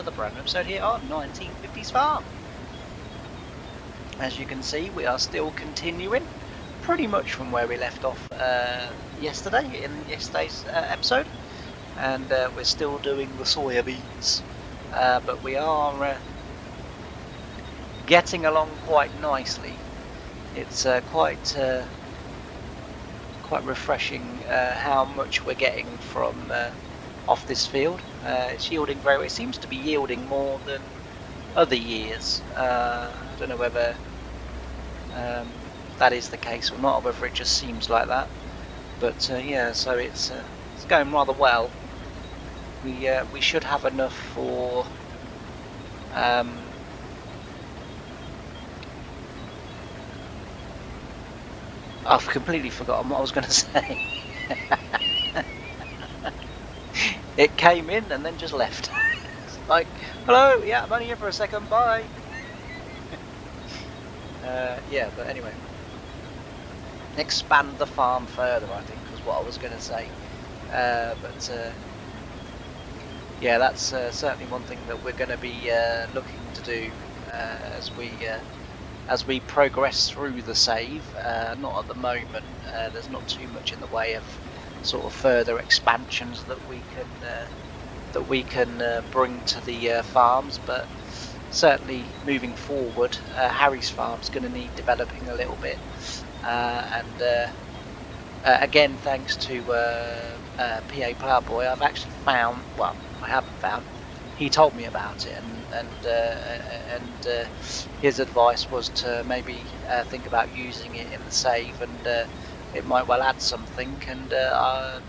another brand new episode here on 1950's Farm. As you can see, we are still continuing pretty much from where we left off yesterday, in yesterday's episode. And we're still doing the soya beans, but we are getting along quite nicely. It's quite refreshing how much we're getting from off this field. It's yielding very well. It seems to be yielding more than other years. I don't know whether that is the case or not, or whether it just seems like that. But yeah, so it's going rather well. We should have enough for I've completely forgotten what I was going to say. It came in and then just left. Like, hello, yeah, I'm only here for a second, bye. Yeah, but anyway. Expand the farm further, I think, was what I was going to say. Yeah, that's certainly one thing that we're going to be looking to do as we progress through the save. Not at the moment. There's not too much in the way of sort of further expansions that we can bring to the farms, but certainly moving forward, Harry's farm's going to need developing a little bit, and again, thanks to PA Plowboy, I've actually found, well, I haven't found, he told me about it, and his advice was to maybe think about using it in the save, and it might well add something, and I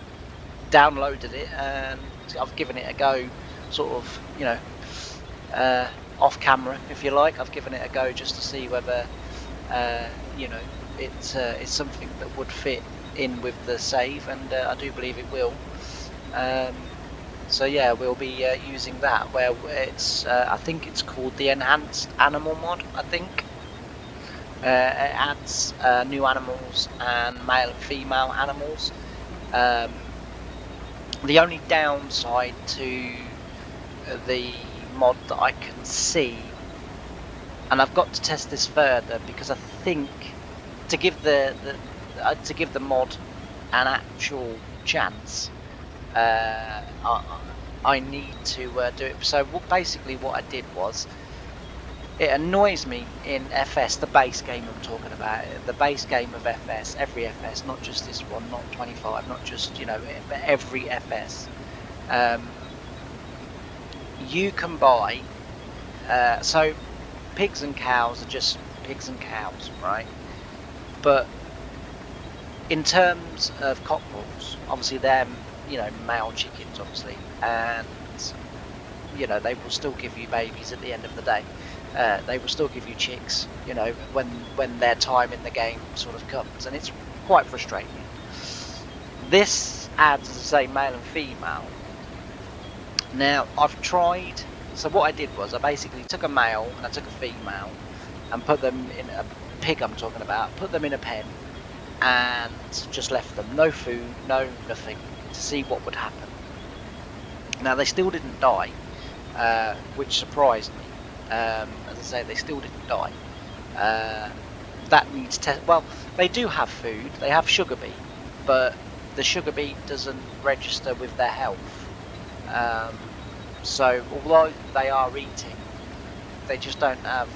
downloaded it and I've given it a go, sort of, you know, off camera, if you like. I've given it a go just to see whether you know, it's something that would fit in with the save, and I do believe it will. So yeah, we'll be using that, where it's I think it's called the enhanced animal mod, I think. It adds new animals and male and female animals. The only downside to the mod that I can see, and I've got to test this further, because I think to give the mod an actual chance, I need to do it. So basically what I did was, it annoys me in FS, the base game I'm talking about, the base game of FS, every FS, not just this one, not 25, not just, you know, but every FS. You can buy, so pigs and cows are just pigs and cows, right? But in terms of cockerels, obviously they're, you know, male chickens, obviously, and, you know, they will still give you babies at the end of the day. They will still give you chicks, you know, when their time in the game sort of comes, and it's quite frustrating. This adds, as I say, male and female. Now, I've tried, so what I did was, I basically took a male and I took a female and put them in a pig, I'm talking about, put them in a pen and just left them, no food, no nothing, to see what would happen. Now, they still didn't die, which surprised me. As I say, they still didn't die. That needs test. Well, they do have food. They have sugar beet, but the sugar beet doesn't register with their health. So although they are eating, they just don't have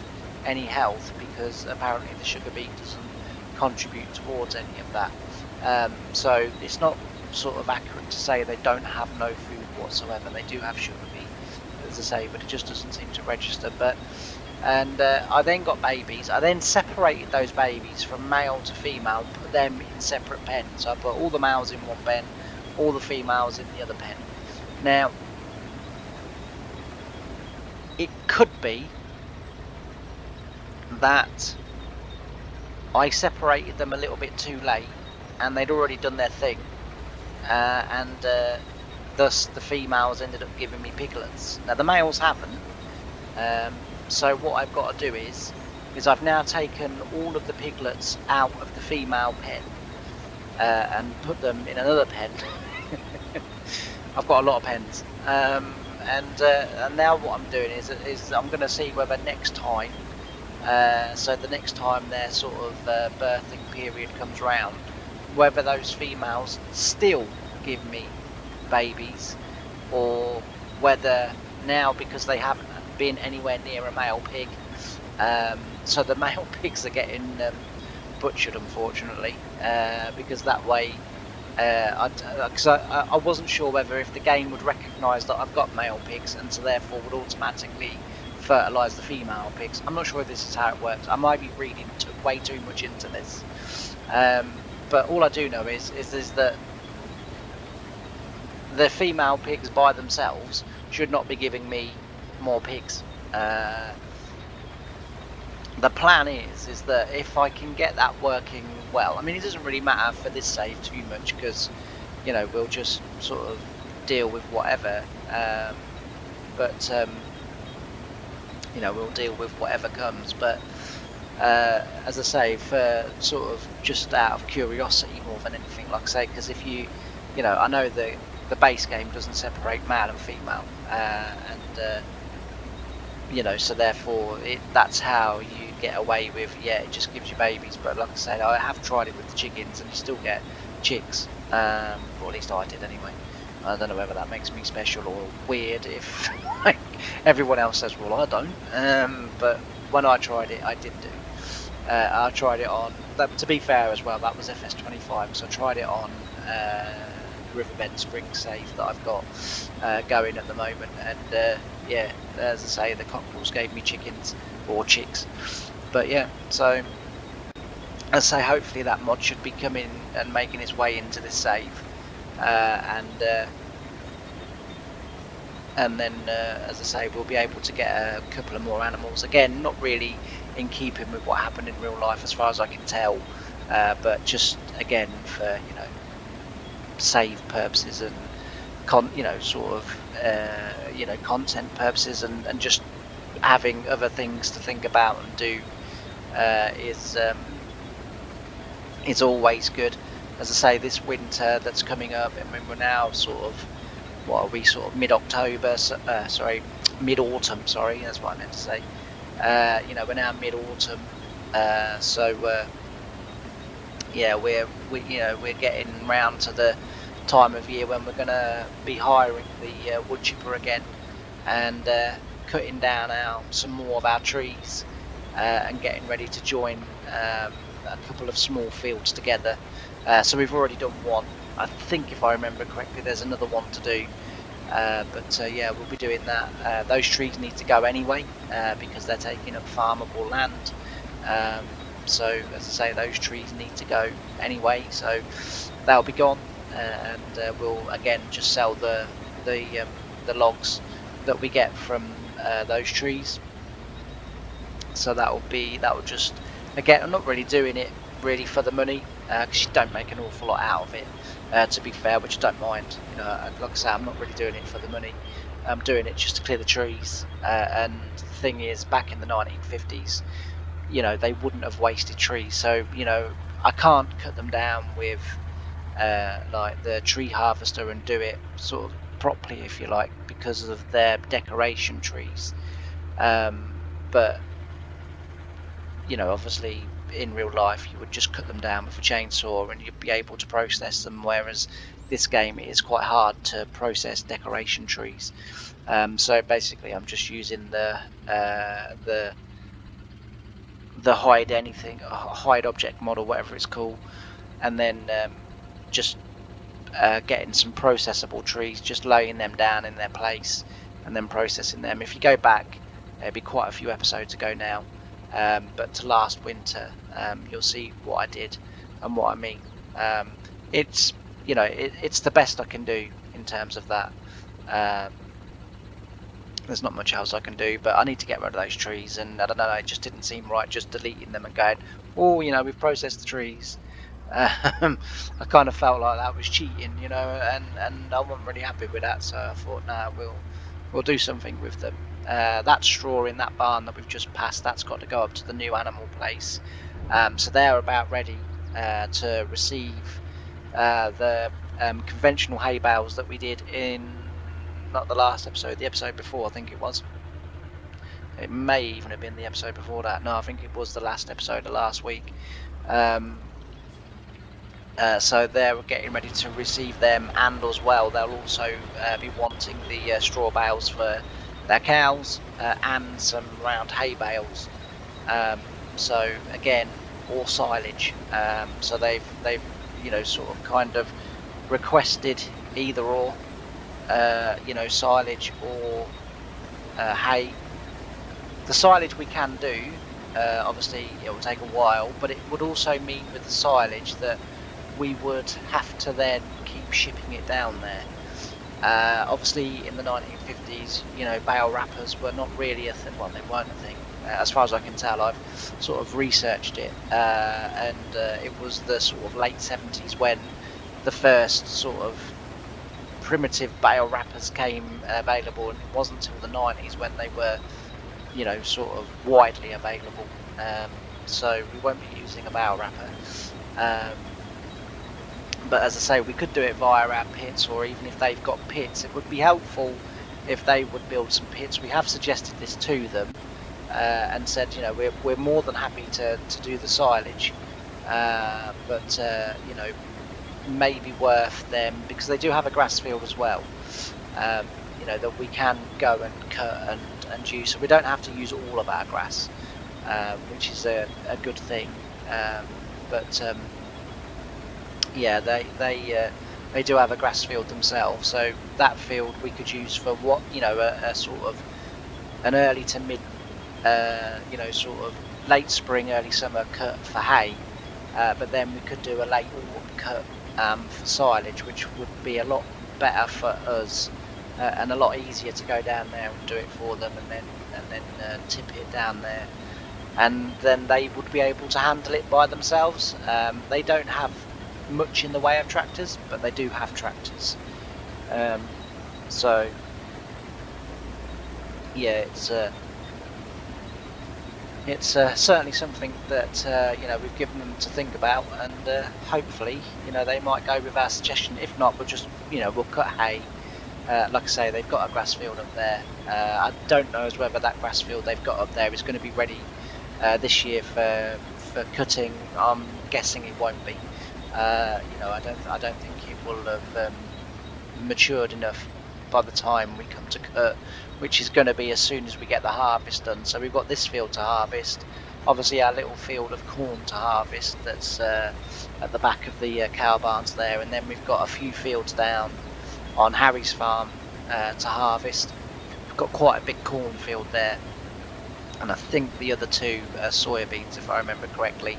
any health, because apparently the sugar beet doesn't contribute towards any of that. So it's not sort of accurate to say they don't have no food whatsoever. They do have sugar beet, as I say, but it just doesn't seem to register. But I then got babies. I then separated those babies from male to female, put them in separate pens. So I put all the males in one pen, all the females in the other pen. Now, it could be that I separated them a little bit too late, and they'd already done their thing, and thus the females ended up giving me piglets. Now the males haven't, so what I've got to do is I've now taken all of the piglets out of the female pen and put them in another pen. I've got a lot of pens, And now what I'm doing is I'm going to see whether next time, so the next time their sort of birthing period comes round, whether those females still give me babies, or whether now, because they haven't been anywhere near a male pig, so the male pigs are getting butchered, unfortunately, because that way, because I wasn't sure whether if the game would recognise that I've got male pigs, and so therefore would automatically fertilise the female pigs. I'm not sure if this is how it works. I might be reading way too much into this, but all I do know is that the female pigs by themselves should not be giving me more pigs. The plan is that if I can get that working well, I mean, it doesn't really matter for this save too much, because, you know, we'll just sort of deal with whatever, you know, we'll deal with whatever comes. But as I say, for sort of just out of curiosity more than anything, like I say, because if you know, I know the base game doesn't separate male and female, and you know, so therefore that's how you get away with, yeah, it just gives you babies. But like I said, I have tried it with the chickens, and you still get chicks, or at least I did anyway. I don't know whether that makes me special or weird, if like everyone else says, well, I don't, but when I tried it, I did do. I tried it on, to be fair as well, that was FS25, so I tried it on Riverbend Spring Save that I've got going at the moment, and yeah, as I say, the cockerels gave me chickens, or chicks. But yeah, so as I say, hopefully that mod should be coming and making its way into this save, and then as I say, we'll be able to get a couple of more animals. Again, not really in keeping with what happened in real life as far as I can tell, but just again for, you know, save purposes and you know, sort of you know, content purposes, and just having other things to think about and do is always good. As I say, this winter that's coming up, I mean, we're now sort of, what are we, sort of mid-October, sorry, mid-autumn, sorry, that's what I meant to say. You know, we're now mid-autumn, so yeah, you know, we're getting round to the time of year when we're going to be hiring the wood chipper again, and cutting down some more of our trees, and getting ready to join a couple of small fields together. So we've already done one. I think, if I remember correctly, there's another one to do, but yeah, we'll be doing that. Those trees need to go anyway, because they're taking up farmable land, so as I say, those trees need to go anyway, so they'll be gone, and we'll again just sell the logs that we get from those trees. So that will just, again, I'm not really doing it really for the money, because you don't make an awful lot out of it, to be fair, which I don't mind. You know, like I say, I'm not really doing it for the money. I'm doing it just to clear the trees, and the thing is, back in the 1950s, you know, they wouldn't have wasted trees. So, you know, I can't cut them down with like the tree harvester and do it sort of properly, if you like, because of their decoration trees. But you know, obviously in real life you would just cut them down with a chainsaw and you'd be able to process them, whereas this game, it is quite hard to process decoration trees. So basically I'm just using the hide object model, whatever it's called, and then just getting some processable trees, just laying them down in their place and then processing them. If you go back, it'd be quite a few episodes ago now, but to last winter, you'll see what I did and what I mean. It's, you know, it's the best I can do in terms of that. There's not much else I can do, but I need to get rid of those trees, and I don't know, it just didn't seem right just deleting them and going, oh, you know, we've processed the trees. I kind of felt like that was cheating, you know, and I wasn't really happy with that, so I thought, nah, we'll do something with them. That straw in that barn that we've just passed, that's got to go up to the new animal place, so they're about ready to receive the conventional hay bales that we did in not the last episode, the episode before, I think it was. It may even have been the episode before that. No, I think it was the last episode of last week. So they're getting ready to receive them, and as well they'll also be wanting the straw bales for their cows and some round hay bales. So again, or silage. So they've sort of kind of requested either or, silage or hay. The silage we can do. Obviously, it will take a while, but it would also mean with the silage that we would have to then keep shipping it down there. Obviously, in the 1950s, bale wrappers were not really a thing. Well, they weren't a thing, as far as I can tell. I've sort of researched it, and it was the sort of late 70s when the first sort of primitive bale wrappers came available, and it wasn't until the 90s when they were, sort of widely available. So we won't be using a bale wrapper. But as I say, we could do it via our pits, or even if they've got pits, it would be helpful if they would build some pits. We have suggested this to them and said, we're more than happy to do the silage, but maybe worth them, because they do have a grass field as well, that we can go and cut and use, so we don't have to use all of our grass, which is a good thing. Yeah, they do have a grass field themselves, so that field we could use for what a sort of an early to mid, sort of late spring, early summer cut for hay. But then we could do a late autumn cut for silage, which would be a lot better for us and a lot easier to go down there and do it for them, and then tip it down there, and then they would be able to handle it by themselves. They don't have much in the way of tractors, but they do have tractors. So yeah, it's certainly something that we've given them to think about, and hopefully they might go with our suggestion. If not, we'll just we'll cut hay. Like I say, they've got a grass field up there. I don't know as whether that grass field they've got up there is going to be ready this year for cutting. I'm guessing it won't be. I don't think it will have matured enough by the time we come to cut, which is going to be as soon as we get the harvest done. So we've got this field to harvest, obviously our little field of corn to harvest that's at the back of the cow barns there, and then we've got a few fields down on Harry's farm to harvest. We've got quite a big corn field there, and I think the other two are soybeans, if I remember correctly.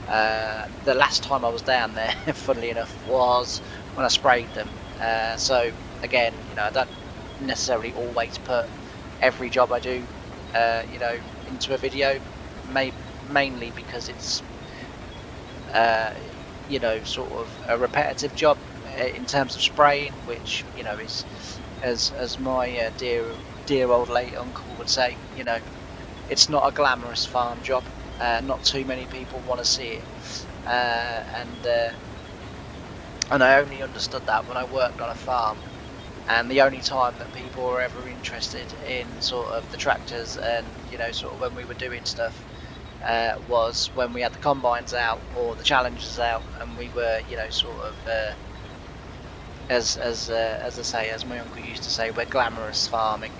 The last time I was down there, funnily enough, was when I sprayed them. So again, I don't necessarily always put every job I do, into a video, mainly because it's, sort of a repetitive job in terms of spraying, which is, as my dear old late uncle would say, it's not a glamorous farm job. Not too many people want to see it, and I only understood that when I worked on a farm, and the only time that people were ever interested in sort of the tractors and sort of when we were doing stuff was when we had the combines out or the Challengers out, and we were sort of as I say, as my uncle used to say, we're glamorous farming.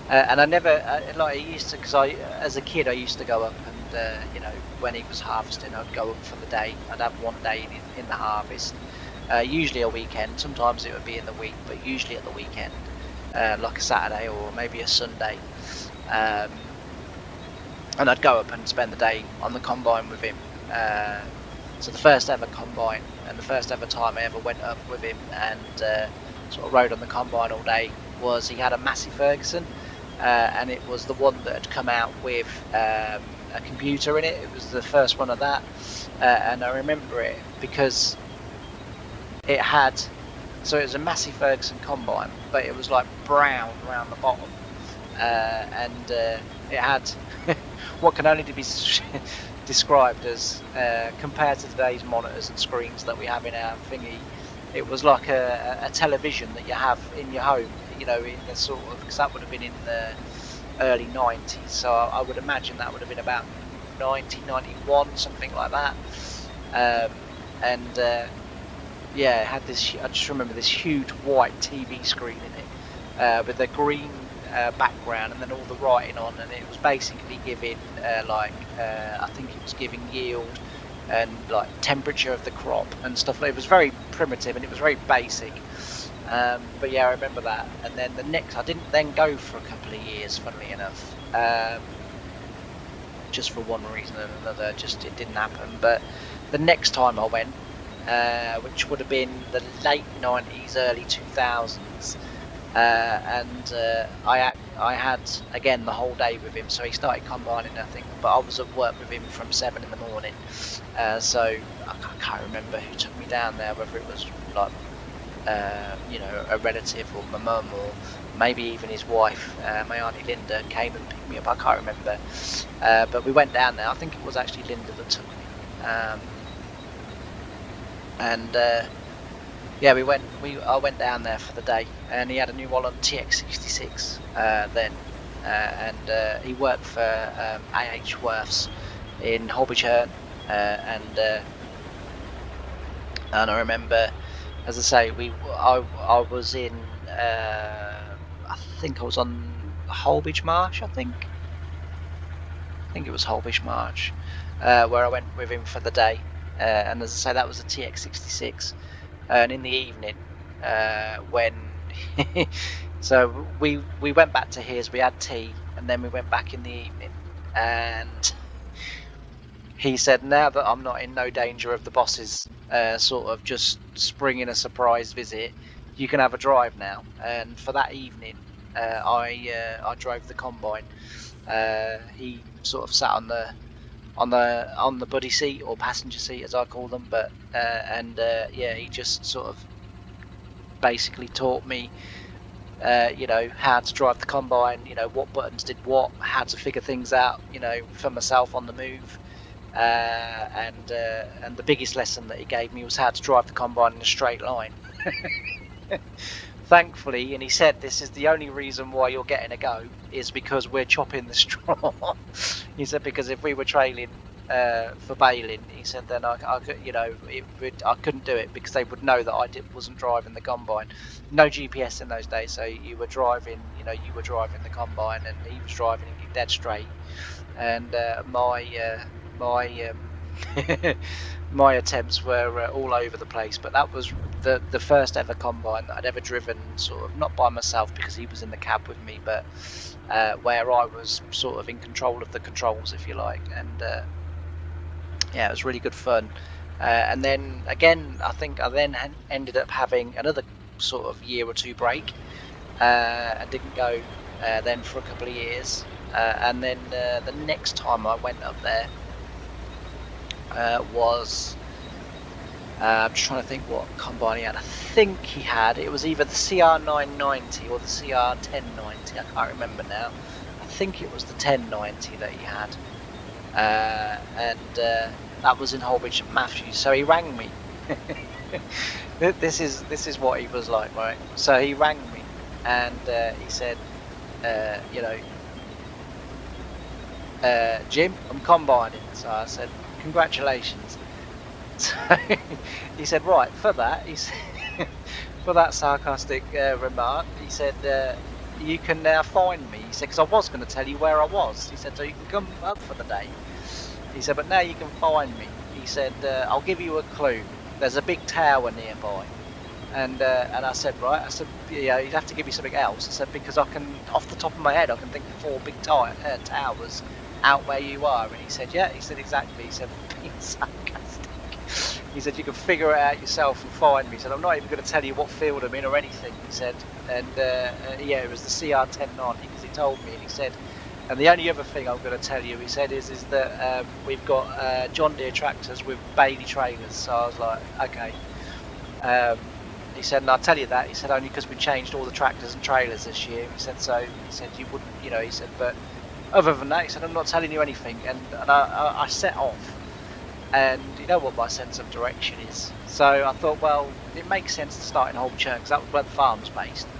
And I never, like I used to, because as a kid, I used to go up and, when he was harvesting, I'd go up for the day. I'd have one day in the harvest, usually a weekend. Sometimes it would be in the week, but usually at the weekend, like a Saturday or maybe a Sunday. And I'd go up and spend the day on the combine with him. So the first ever combine and the first ever time I ever went up with him and sort of rode on the combine all day was, he had a Massey Ferguson. And it was the one that had come out with a computer in it. It was the first one of that, and I remember it because it had, so it was a Massey Ferguson combine, but it was like brown around the bottom, and it had what can only be described as, compared to today's monitors and screens that we have in our thingy, it was like a television that you have in your home, you know, in the sort of, because that would have been in the early 90s, so I would imagine that would have been about 1991, something like that. And yeah, it had this, I just remember this huge white TV screen in it, with a green background and then all the writing on, and it was basically giving I think it was giving yield and like temperature of the crop and stuff. It was very primitive and it was very basic. But yeah, I remember that. And then the next, I didn't then go for a couple of years, funnily enough, just for one reason or another, just it didn't happen. But the next time I went, which would have been the late 90s, early 2000s, and I had again the whole day with him. So he started combining, I think, but I was at work with him from 7 in the morning. So I can't remember who took me down there, whether it was like you know, a relative or my mum or maybe even his wife, my auntie Linda, came and picked me up. I can't remember, but we went down there. I think it was actually Linda that took me, and yeah, I went down there for the day, and he had a New Holland TX66 then, and he worked for AH Worths in Holbridge Herne, and I remember, as I say, I was in, I think I was on Holbridge Marsh, I think it was Holbridge Marsh, where I went with him for the day, and as I say, that was a TX66, and in the evening, when so we went back to his, we had tea, and then we went back in the evening, and he said, now that I'm not in no danger of the bosses sort of just springing a surprise visit, you can have a drive now. And for that evening, I drove the combine. He sort of sat on the buddy seat, or passenger seat as I call them, but and yeah, he just sort of basically taught me, you know, how to drive the combine, you know, what buttons did what, how to figure things out, you know, for myself on the move. And the biggest lesson that he gave me was how to drive the combine in a straight line. Thankfully, and he said, this is the only reason why you're getting a go, is because we're chopping the straw. He said, because if we were trailing for baling, he said, then I could, you know, I couldn't do it, because they would know that I wasn't driving the combine. No GPS in those days, so you were driving, you know, you were driving the combine, and he was driving it dead straight. And my my attempts were all over the place, but that was the first ever combine that I'd ever driven, sort of not by myself because he was in the cab with me, but where I was sort of in control of the controls, if you like. And yeah, it was really good fun. And then again, I think I then ended up having another sort of year or two break, and didn't go then for a couple of years. And then the next time I went up there was, I'm just trying to think what combine he had. I think he had, it was either the CR990 or the CR1090, I can't remember now. I think it was the 1090 that he had, and that was in Holbridge St Matthews. So he rang me. This is what he was like, right? So he rang me, and he said, you know, Jim, I'm combining. So I said, congratulations. So he said, right, for that, he said, for that sarcastic remark, he said, you can now find me. He said, because I was going to tell you where I was. He said, so you can come up for the day. He said, but now you can find me. He said, I'll give you a clue. There's a big tower nearby. And I said, right. I said, yeah, you'd have to give me something else. I said, because I can, off the top of my head, I can think of 4 big towers out where you are. And he said, yeah. He said, exactly. He said, being sarcastic. He said, you can figure it out yourself and find me. He said, I'm not even going to tell you what field I'm in or anything. He said, and yeah, it was the CR1090, because he told me. And he said, and the only other thing I'm going to tell you, he said, is that we've got John Deere tractors with Bailey trailers. So I was like, okay. He said, and I'll tell you that. He said, only because we changed all the tractors and trailers this year. He said, so he said, you wouldn't, you know, he said, but other than that, he said, I'm not telling you anything. And I set off. and you know what my sense of direction is. So I thought, well, it makes sense to start in Holchurn because that was where the farm's based.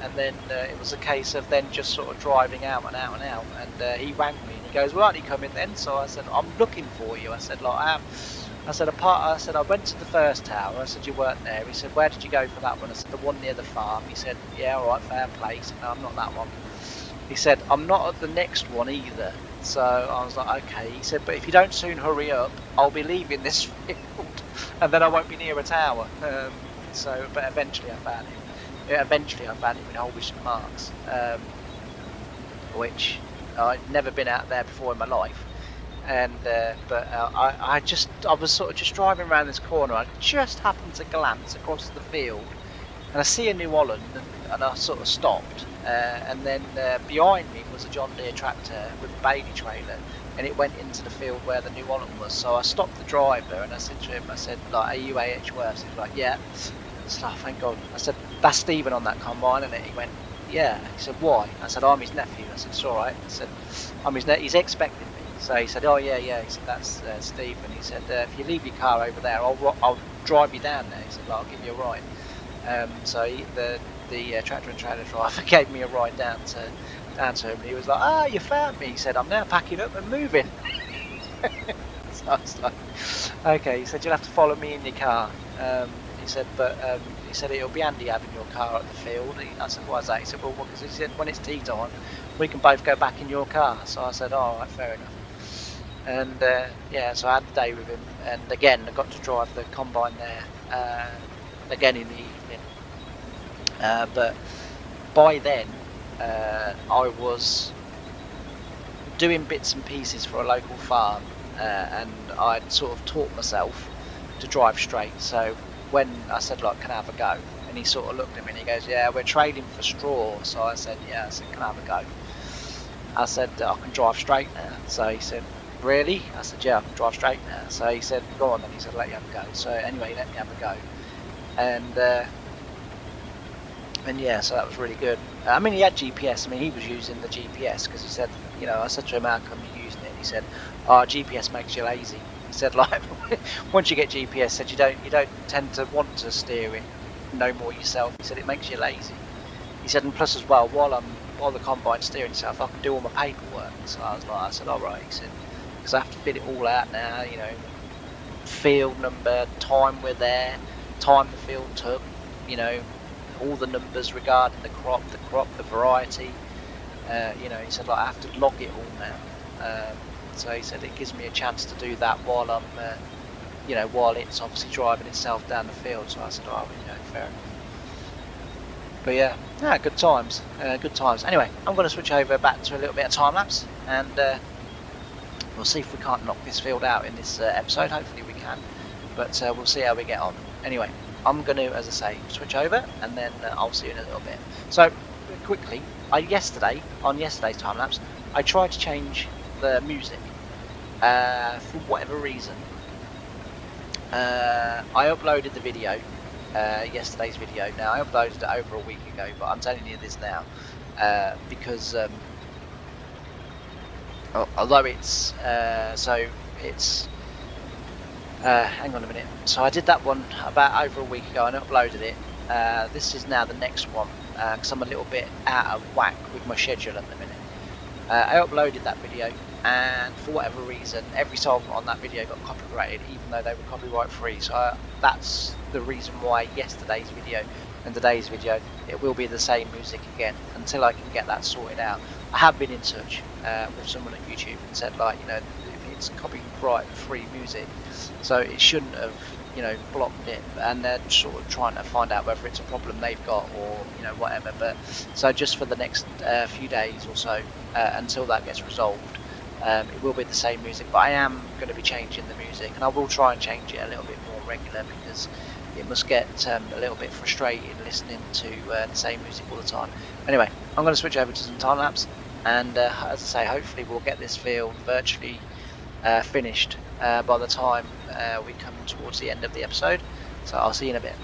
And then it was a case of then just sort of driving out and out and out. And he rang me and he goes, "Well, aren't you coming then?" So I said, "I'm looking for you." I said, "Like I am." I said, I went to the first tower. I said, "You weren't there." He said, "Where did you go for that one?" I said, "The one near the farm." He said, "Yeah, all right, fair play." He said, "No, I'm not that one." He said, "I'm not at the next one either." So I was like, "Okay." He said, "But if you don't soon hurry up, I'll be leaving this field, and then I won't be near a tower." But eventually I found him. Eventually I found him in Holby St Mark's, which I'd never been out there before in my life. And I was sort of just driving around this corner. I just happened to glance across the field, and I see a New Holland, and I sort of stopped. And then behind me was a John Deere tractor with a baby trailer, and it went into the field where the New Holland was. So I stopped the driver and I said to him, I said, like, "Are you AH Worth?" He's like, "Yeah." I said, "Oh, thank God." I said, "That's Stephen on that combine, isn't it?" He went, "Yeah." He said, "Why?" I said, "I'm his nephew." I said, "It's all right." I said, He's expecting me. So he said, "Oh, yeah, yeah." He said, "That's Stephen." He said, "If you leave your car over there, I'll drive you down there." He said, "I'll give you a ride." The tractor and trailer driver gave me a ride down to him, and he was like, "Ah, you found me." He said, "I'm now packing up and moving." So I was like, "Okay." He said, "You'll have to follow me in your car." He said, "But he said it'll be handy having your car at the field." I said, "Why is that?" He said, "Well, because he said when it's tea time, we can both go back in your car." So I said, "All right, fair enough." And yeah, so I had the day with him, and again, I got to drive the combine there again in the evening. But by then, I was doing bits and pieces for a local farm, and I'd sort of taught myself to drive straight. So when I said, like, "Can I have a go?" And he sort of looked at me and he goes, "Yeah, we're trading for straw." So I said, "Yeah." I said, "Can I have a go?" I said, "I can drive straight now." So he said, "Really?" I said, "Yeah, I can drive straight now." So he said, "Go on then." He said, "Let you have a go." So anyway, he let me have a go. And yeah, so that was really good. I mean, he had GPS. I mean, he was using the GPS because he said, I said to him, "How come you're using it?" And he said, "Oh, GPS makes you lazy." He said, like, once you get GPS, said you don't tend to want to steer it no more yourself. He said it makes you lazy. He said, and plus as well, while the combine's steering itself, I can do all my paperwork. So I said, all right. He said, because I have to fit it all out now, field number, time we're there, time the field took, all the numbers regarding the crop, the variety. He said, like, I have to log it all now. So he said it gives me a chance to do that while I'm, while it's obviously driving itself down the field. So I said, oh, fair enough. But yeah, good times, good times. Anyway, I'm going to switch over back to a little bit of time lapse, and we'll see if we can't knock this field out in this episode. Hopefully we can, but we'll see how we get on. Anyway, I'm going to, as I say, switch over, and then I'll see you in a little bit. So quickly, on yesterday's time lapse, I tried to change the music for whatever reason. I uploaded the video, yesterday's video. Now, I uploaded it over a week ago, but I'm telling you this now because although it's hang on a minute. So I did that one about over a week ago and uploaded it. This is now the next one because I'm a little bit out of whack with my schedule at the minute. I uploaded that video, and for whatever reason, every song on that video got copyrighted, even though they were copyright free. So that's the reason why yesterday's video and today's video, it will be the same music again until I can get that sorted out. I have been in touch with someone at YouTube and said, like, it's copyright free music, so it shouldn't have, blocked it, and they're sort of trying to find out whether it's a problem they've got or whatever. But so just for the next few days or so, until that gets resolved, it will be the same music, but I am going to be changing the music, and I will try and change it a little bit more regular because it must get a little bit frustrating listening to the same music all the time. Anyway, I'm going to switch over to some time lapse, and as I say, hopefully we'll get this field virtually finished by the time we come towards the end of the episode. So I'll see you in a bit.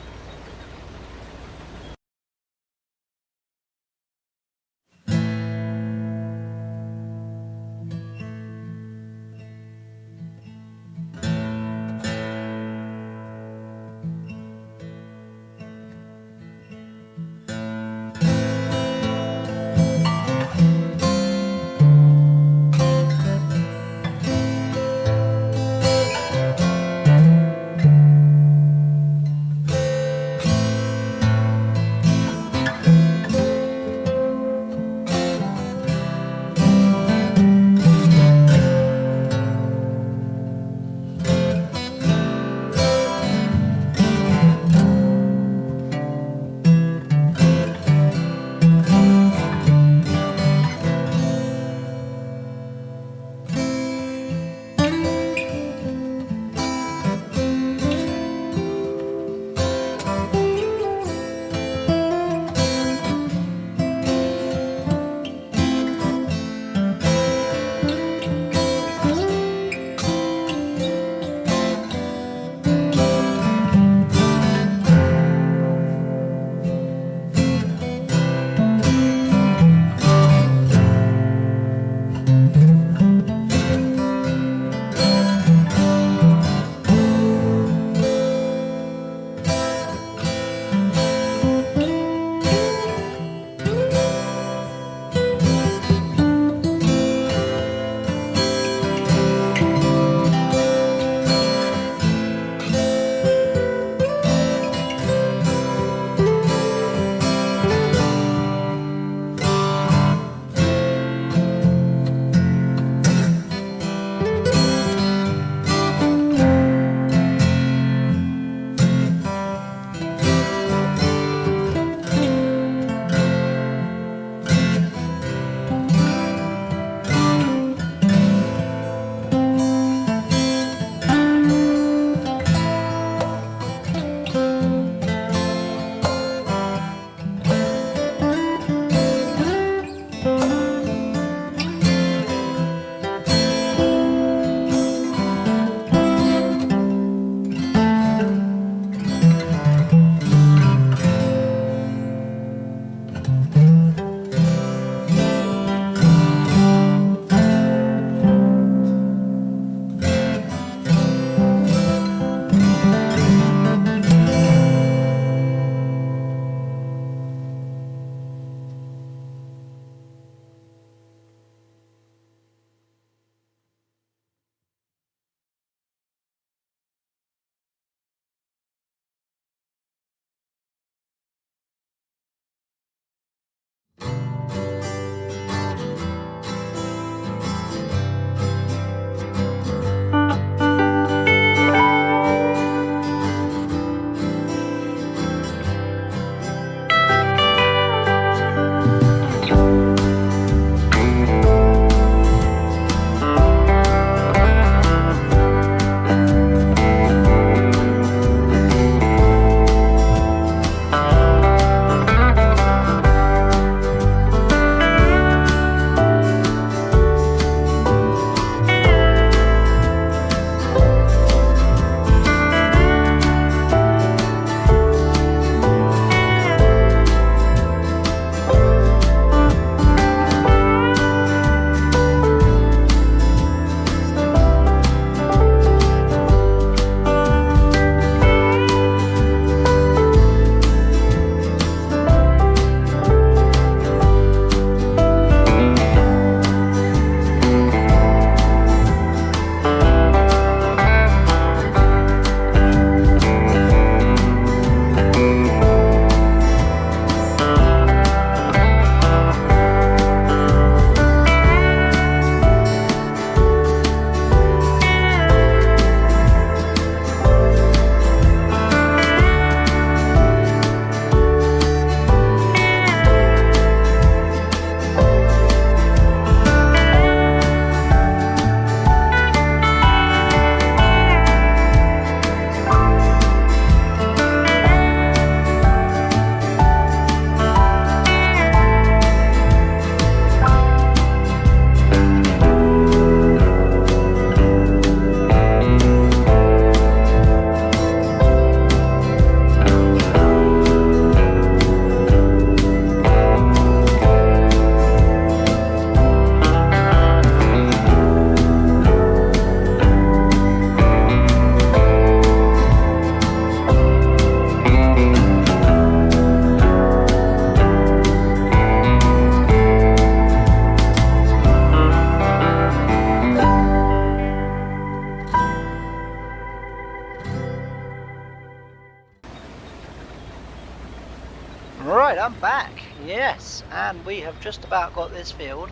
Right, I'm back. Yes, and we have just about got this field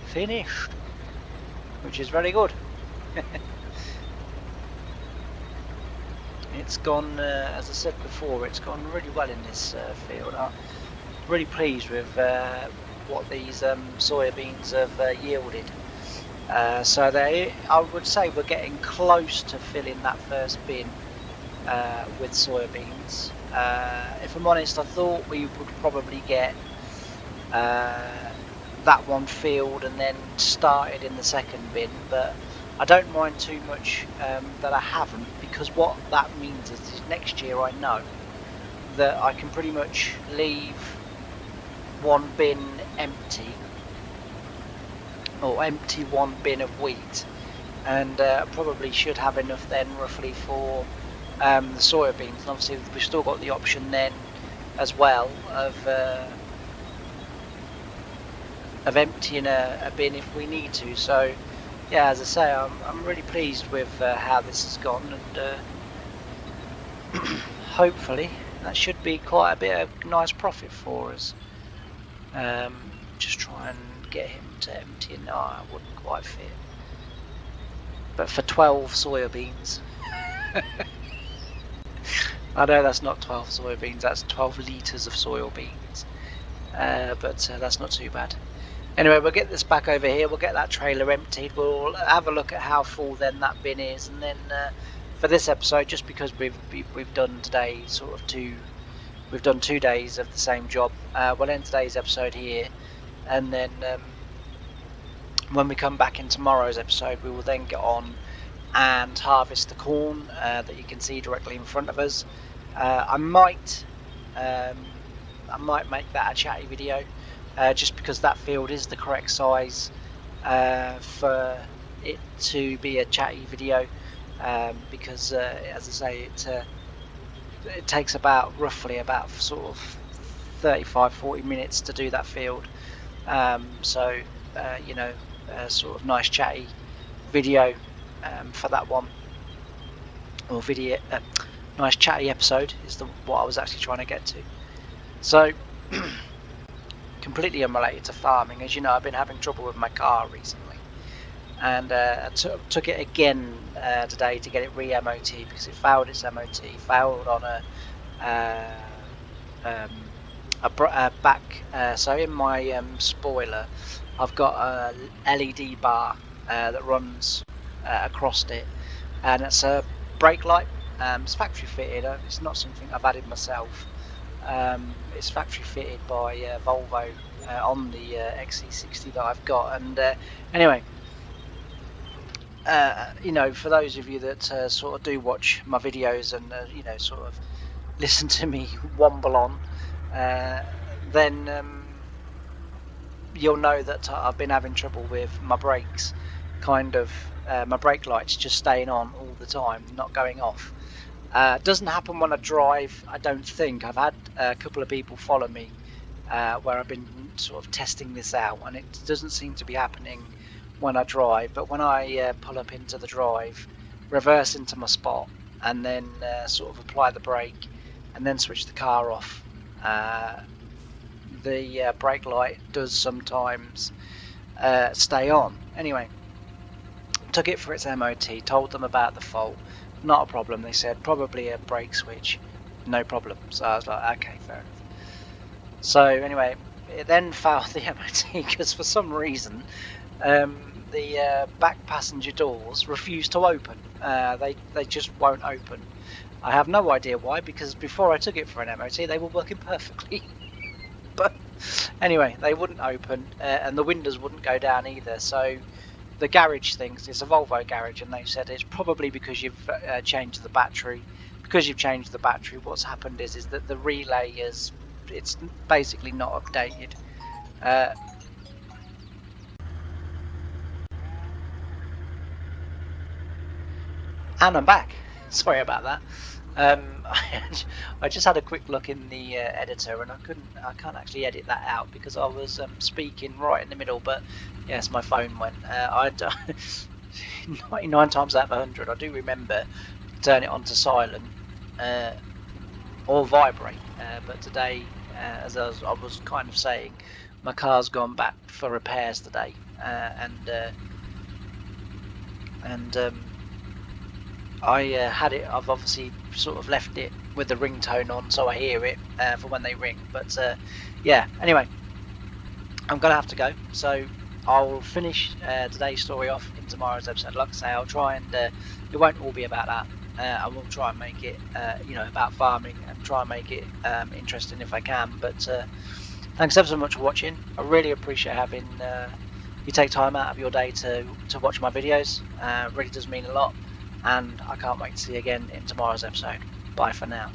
finished, which is very good. It's gone, as I said before, it's gone really well in this field. I'm really pleased with what these soybeans have yielded. So I would say we're getting close to filling that first bin with soybeans. If I'm honest, I thought we would probably get that one filled and then started in the second bin, but I don't mind too much that I haven't, because what that means is next year I know that I can pretty much leave one bin empty, or empty one bin of wheat, and probably should have enough then roughly for the soybeans. And obviously we've still got the option then as well of emptying a bin if we need to. So yeah, as I say, I'm really pleased with how this has gone, and hopefully that should be quite a bit of nice profit for us. Just try and get him to empty. No, I wouldn't quite fit, but for 12 soybeans I know that's not 12 soybeans, that's 12 litres of soybeans, but that's not too bad. Anyway, we'll get this back over here, we'll get that trailer emptied, we'll have a look at how full then that bin is, and then for this episode, just because we've done today we've done 2 days of the same job, we'll end today's episode here, and then when we come back in tomorrow's episode, we will then get on and harvest the corn that you can see directly in front of us. I might make that a chatty video, just because that field is the correct size for it to be a chatty video, because as I say, it takes roughly about sort of 35-40 minutes to do that field, so you know, a sort of nice chatty video for that one, or video nice chatty episode is what I was actually trying to get to. So completely unrelated to farming, as you know, I've been having trouble with my car recently, and I took it again today to get it re-MOT, because it failed its MOT, failed on a back, so in my spoiler I've got a LED bar that runs across it, and it's a brake light. It's factory fitted, it's not something I've added myself. It's factory fitted by Volvo on the XC60 that I've got, and anyway, you know, for those of you that sort of do watch my videos and you know, sort of listen to me womble on, then you'll know that I've been having trouble with my brakes, kind of my brake lights just staying on all the time, not going off. Doesn't happen when I drive, I don't think. I've had a couple of people follow me where I've been sort of testing this out, and it doesn't seem to be happening when I drive. But when I pull up into the drive, reverse into my spot, and then sort of apply the brake, and then switch the car off, the brake light does sometimes stay on. Anyway, took it for its MOT, told them about the fault. Not a problem, they said, probably a brake switch, no problem. So I was like, okay, fair enough. So anyway, it then failed the MOT because for some reason the back passenger doors refuse to open. They just won't open. I have no idea why, because before I took it for an MOT they were working perfectly. But anyway, they wouldn't open, and the windows wouldn't go down either. So the garage thinks it's a Volvo garage, and they said it's probably because you've changed the battery. Because you've changed the battery, what's happened is that the relay it's basically not updated. And I'm back. Sorry about that. I just had a quick look in the editor, and I can't actually edit that out because I was speaking right in the middle. But yes, my phone went. 99 times out of 100, I do remember to turn it on to silent or vibrate. But today as I was kind of saying, my car's gone back for repairs today, and I've obviously sort of left it with the ringtone on, so I hear it for when they ring. But yeah, anyway, I'm gonna have to go. So I'll finish today's story off in tomorrow's episode. Like I say, I'll try and it won't all be about that. I will try and make it, about farming and try and make it interesting if I can. But thanks ever so much for watching. I really appreciate having you take time out of your day to watch my videos. Really does mean a lot, and I can't wait to see you again in tomorrow's episode. Bye for now.